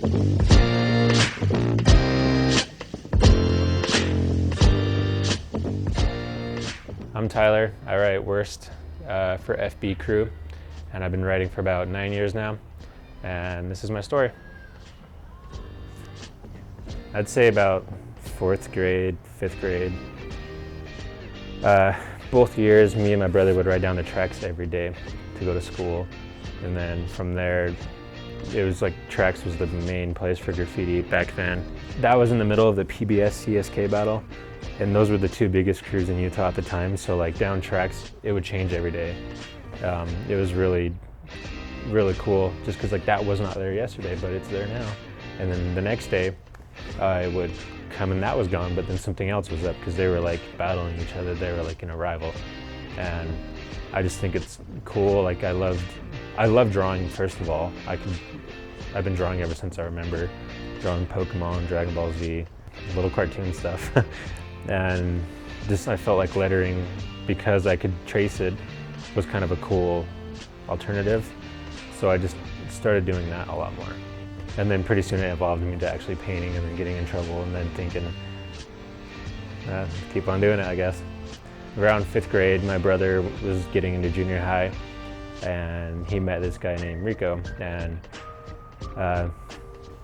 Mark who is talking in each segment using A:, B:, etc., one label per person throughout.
A: I'm Tyler. I write Werst for FB Crew, and I've been writing for about 9 years now, and this is my story. I'd say about 4th grade, 5th grade. Both years, me and my brother would ride down the tracks every day to go to school, and then from there, it was like tracks was the main place for graffiti back then. That was in the middle of the PBS CSK battle, and those were the two biggest crews in Utah at the time, so like down tracks, it would change every day. It was really cool, just because like that was not there yesterday, but it's there now. And then the next day, I would come and that was gone, but then something else was up because they were like battling each other. They were like in a rival, and I just think it's cool. Like I love drawing. First of all, I've been drawing ever since I remember, drawing Pokemon, Dragon Ball Z, little cartoon stuff, and just I felt like lettering, because I could trace it, was kind of a cool alternative. So I just started doing that a lot more. And then pretty soon it evolved into actually painting, and then getting in trouble, and then thinking, keep on doing it, I guess. Around 5th grade, my brother was getting into junior high, and he met this guy named Rico, and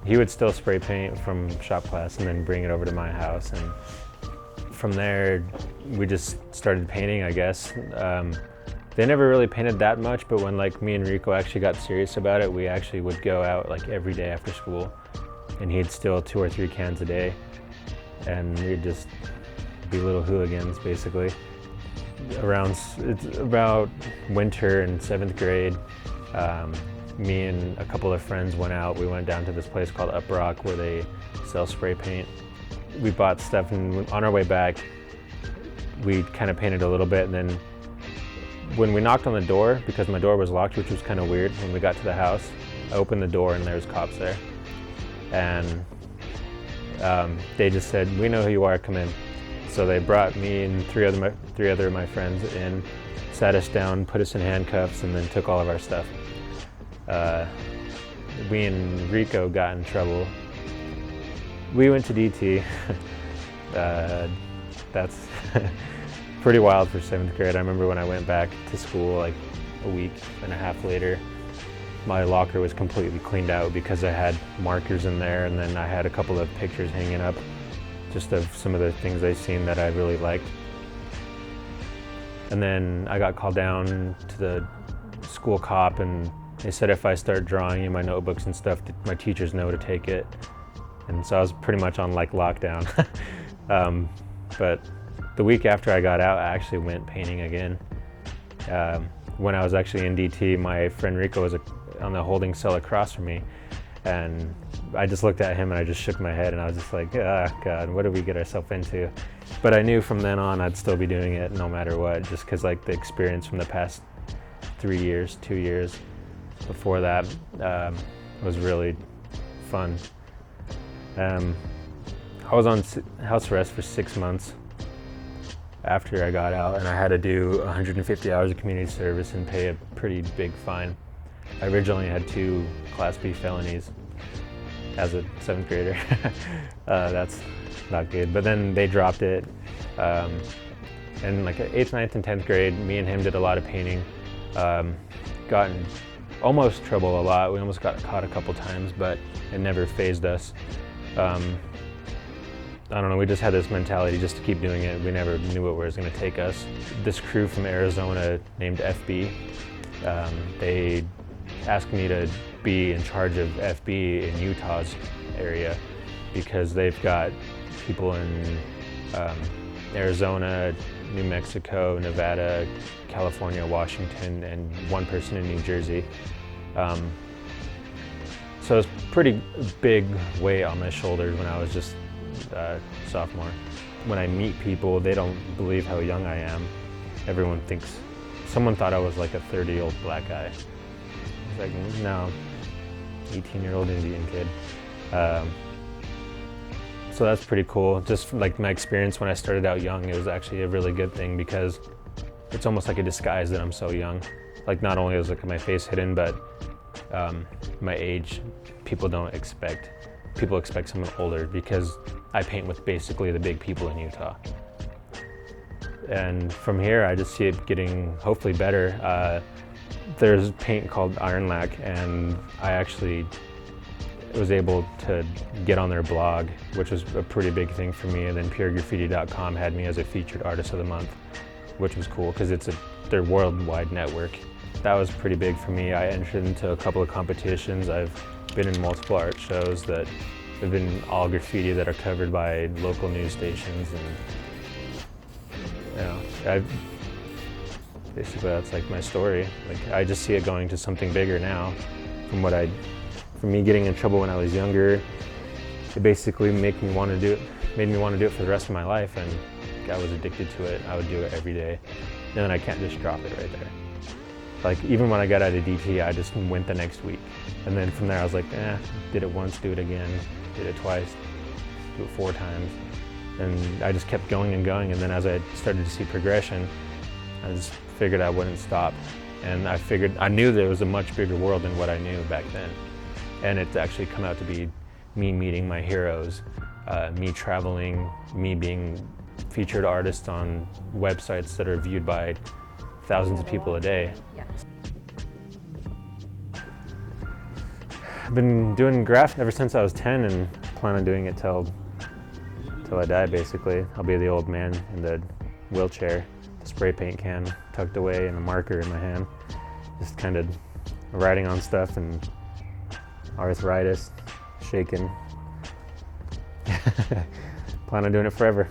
A: he would still spray paint from shop class and then bring it over to my house. And from there, we just started painting, I guess. They never really painted that much, but when like me and Rico actually got serious about it, we actually would go out like every day after school, and he'd steal 2 or 3 cans a day, and we'd just be little hooligans basically. It's about winter in 7th grade, me and a couple of friends went out. We went down to this place called Up Rock where they sell spray paint. We bought stuff, and on our way back, we kind of painted a little bit, and then when we knocked on the door, because my door was locked, which was kind of weird, when we got to the house, I opened the door and there was cops there. And they just said, "We know who you are, come in." So they brought me and three other of my friends in, sat us down, put us in handcuffs, and then took all of our stuff. We and Rico got in trouble. We went to DT. That's pretty wild for 7th grade. I remember when I went back to school like a week and a half later, my locker was completely cleaned out because I had markers in there, and then I had a couple of pictures hanging up just of some of the things I've seen that I really liked. And then I got called down to the school cop, and they said if I start drawing in my notebooks and stuff, my teachers know to take it. And so I was pretty much on like lockdown. But the week after I got out, I actually went painting again. When I was actually in DT, my friend Rico was on the holding cell across from me, and I just looked at him and I just shook my head, and I was just like, God, what did we get ourselves into? But I knew from then on I'd still be doing it no matter what, just because like the experience from the past 2 years before that was really fun. I was on house arrest for 6 months after I got out, and I had to do 150 hours of community service and pay a pretty big fine. I originally had 2 Class B felonies as a 7th grader. That's not good, but then they dropped it. And like 8th, 9th, and 10th grade, me and him did a lot of painting. Got in almost trouble a lot. We almost got caught a couple times, but it never fazed us. I don't know, we just had this mentality just to keep doing it. We never knew what it was going to take us. This crew from Arizona named FB, they asked me to be in charge of FB in Utah's area, because they've got people in Arizona, New Mexico, Nevada, California, Washington, and 1 person in New Jersey. So it's pretty big weight on my shoulders when I was just sophomore. When I meet people, they don't believe how young I am. Everyone thinks, someone thought I was like a 30-year-old black guy. It's like, no, 18-year-old Indian kid. So that's pretty cool. Just like my experience when I started out young, it was actually a really good thing, because it's almost like a disguise that I'm so young. Like not only is like my face hidden, but my age, people expect someone older because I paint with basically the big people in Utah. And from here, I just see it getting hopefully better. There's paint called Iron Lac, and I actually was able to get on their blog, which was a pretty big thing for me. And then puregraffiti.com had me as a featured artist of the month, which was cool because it's their worldwide network. That was pretty big for me. I entered into a couple of competitions. I've been in multiple art shows that have been all graffiti that are covered by local news stations, and basically that's like my story. Like, I just see it going to something bigger now. From me getting in trouble when I was younger, it basically made me want to do it for the rest of my life, and I was addicted to it. I would do it every day, and then I can't just drop it right there. Like, even when I got out of DT, I just went the next week, and then from there I was like, did it once, do it again, did it twice, do it 4 times, and I just kept going and going. And then as I started to see progression, I just figured I wouldn't stop, and I knew there was a much bigger world than what I knew back then. And it's actually come out to be me meeting my heroes, me traveling, me being featured artist on websites that are viewed by thousands of people a day. I've been doing graphs ever since I was 10 and plan on doing it till I die, basically. I'll be the old man in the wheelchair, the spray paint can tucked away and a marker in my hand, just kind of writing on stuff and arthritis, shaking. Plan on doing it forever.